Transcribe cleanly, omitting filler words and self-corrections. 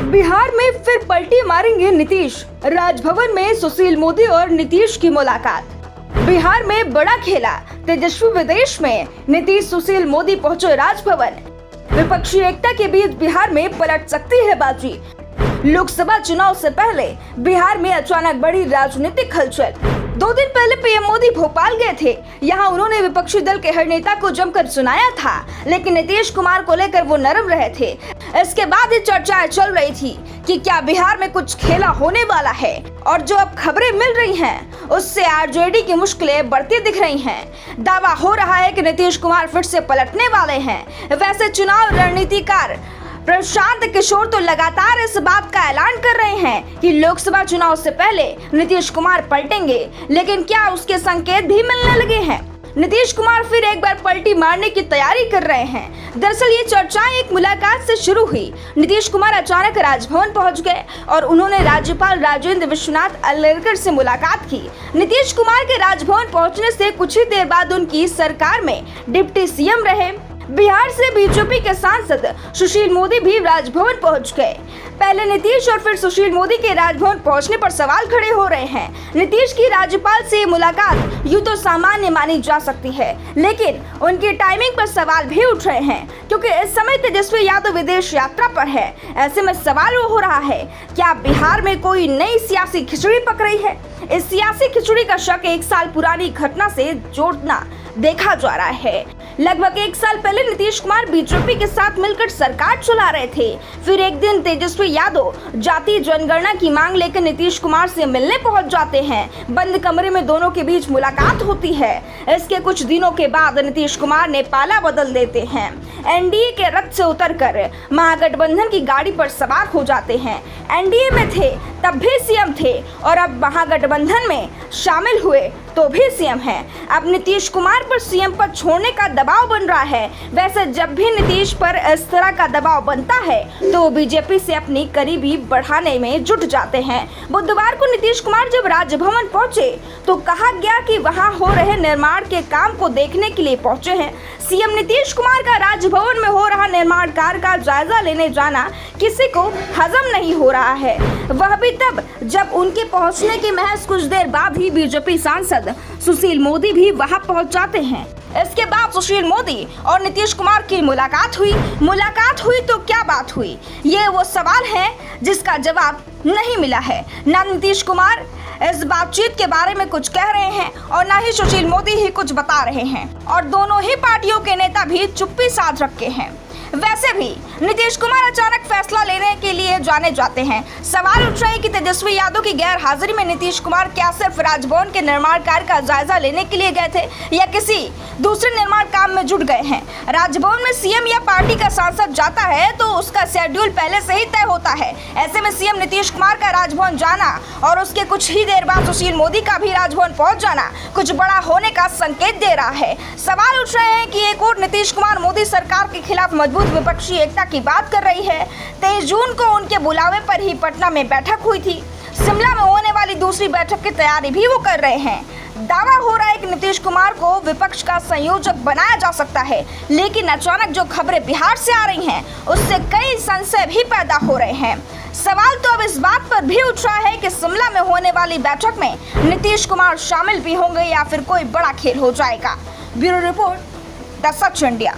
बिहार में फिर पलटी मारेंगे नीतीश। राजभवन में सुशील मोदी और नीतीश की मुलाकात। बिहार में बड़ा खेला, तेजस्वी विदेश में, नीतीश सुशील मोदी पहुंचे राजभवन। विपक्षी एकता के बीच बिहार में पलट सकती है बाजी। लोकसभा चुनाव से पहले बिहार में अचानक बड़ी राजनीतिक हलचल। 2 दिन पहले पीएम मोदी भोपाल गए थे। यहाँ उन्होंने विपक्षी दल के हर नेता को जमकर सुनाया था, लेकिन नीतीश कुमार को लेकर वो नरम रहे थे। इसके बाद ही चर्चाएं चल रही थी कि क्या बिहार में कुछ खेला होने वाला है, और जो अब खबरें मिल रही हैं उससे आरजेडी की मुश्किलें बढ़ती दिख रही हैं। दावा हो रहा है कि नीतीश कुमार फिर से पलटने वाले हैं। वैसे चुनाव रणनीतिकार प्रशांत किशोर तो लगातार इस बात का ऐलान कर रहे हैं कि लोकसभा चुनाव से पहले नीतीश कुमार पलटेंगे, लेकिन क्या उसके संकेत भी मिलने लगे हैं? नीतीश कुमार फिर एक बार पलटी मारने की तैयारी कर रहे हैं। दरअसल ये चर्चाएं एक मुलाकात से शुरू हुई। नीतीश कुमार अचानक राजभवन पहुंच गए और उन्होंने राज्यपाल राजेंद्र विश्वनाथ अर्लेकर से मुलाकात की। नीतीश कुमार के राजभवन पहुंचने से कुछ ही देर बाद उनकी सरकार में डिप्टी सीएम रहे। बिहार से बीजेपी के सांसद सुशील मोदी भी राजभवन पहुंच गए। पहले नीतीश और फिर सुशील मोदी के राजभवन पहुंचने पर सवाल खड़े हो रहे हैं। नीतीश की राज्यपाल से मुलाकात यूं तो सामान्य मानी जा सकती है, लेकिन उनकी टाइमिंग पर सवाल भी उठ रहे हैं, क्योंकि इस समय तेजस्वी यादव विदेश यात्रा पर है। ऐसे में सवाल हो रहा है, क्या बिहार में कोई नई सियासी खिचड़ी पक रही है? इस सियासी खिचड़ी का शक 1 साल पुरानी घटना से जोड़ना देखा जा रहा है। लगभग 1 साल पहले नीतीश कुमार बीजेपी के साथ मिलकर सरकार चला रहे थे। फिर एक दिन तेजस्वी यादव जातीय जनगणना की मांग लेकर नीतीश कुमार से मिलने पहुंच जाते हैं। बंद कमरे में दोनों के बीच मुलाकात होती है। इसके कुछ दिनों के बाद नीतीश कुमार ने पाला बदल देते हैं। एनडीए के रथ से उतरकर महागठबंधन की गाड़ी पर सवार हो जाते हैं। एनडीए में थे तब भी सीएम थे, और अब महागठबंधन में शामिल हुए तो भी सीएम हैं। अब नीतीश कुमार पर सीएम पद छोड़ने का दबाव बन रहा है। वैसे जब भी नीतीश पर इस तरह का दबाव बनता है तो बीजेपी से अपनी करीबी बढ़ाने में जुट जाते हैं। बुधवार को नीतीश कुमार जब राजभवन पहुंचे तो कहा गया कि वहां हो रहे निर्माण के काम को देखने के लिए पहुंचे हैं। सीएम नीतीश कुमार का राजभवन में हो रहा निर्माण कार्य का जायजा लेने जाना किसी को हजम नहीं हो रहा है, वह भी तब जब उनके पहुंचने के महज कुछ देर बाद ही बीजेपी सांसद सुशील मोदी भी वहां पहुंच जाते हैं। इसके बाद सुशील मोदी और नीतीश कुमार की मुलाकात हुई तो क्या बात हुई, ये वो सवाल है जिसका जवाब नहीं मिला है। ना नीतीश कुमार इस बातचीत के बारे में कुछ कह रहे हैं और ना ही सुशील मोदी ही कुछ बता रहे हैं, और दोनों ही पार्टियों के नेता भी चुप्पी साध रखे हैं। वैसे भी नीतीश कुमार अचानक फैसला लेने के लिए जाने जाते हैं। सवाल उठ रहे हैं कि तेजस्वी यादव की गैर हाजिरी में नीतीश कुमार क्या सिर्फ राजभवन के निर्माण कार्य का जायजा लेने के लिए गए थे या किसी दूसरे निर्माण काम में जुट गए हैं। राजभवन में सीएम या पार्टी का सांसद जाता है तो उसका शेड्यूल पहले से ही तय होता है। ऐसे में सीएम नीतीश कुमार का राजभवन जाना और उसके कुछ ही देर बाद सुशील मोदी का भी राजभवन पहुंच जाना कुछ बड़ा होने का संकेत दे रहा है। सवाल उठ रहे हैं कि एक और नीतीश कुमार मोदी सरकार के खिलाफ मजबूत विपक्षी एकता की बात कर रही है। 23 जून को उनके बुलावे पर ही पटना में बैठक हुई थी। शिमला में होने वाली दूसरी बैठक की तैयारी भी वो कर रहे हैं। दावा हो रहा है कि नीतीश कुमार को विपक्ष का संयोजक बनाया जा सकता है, लेकिन अचानक जो खबरें बिहार से आ रही हैं उससे कई संशय भी पैदा हो रहे हैं। सवाल तो अब इस बात पर भी उठ रहा है कि शिमला में होने वाली बैठक में नीतीश कुमार शामिल भी होंगे या फिर कोई बड़ा खेल हो जाएगा। Bureau report, the such India.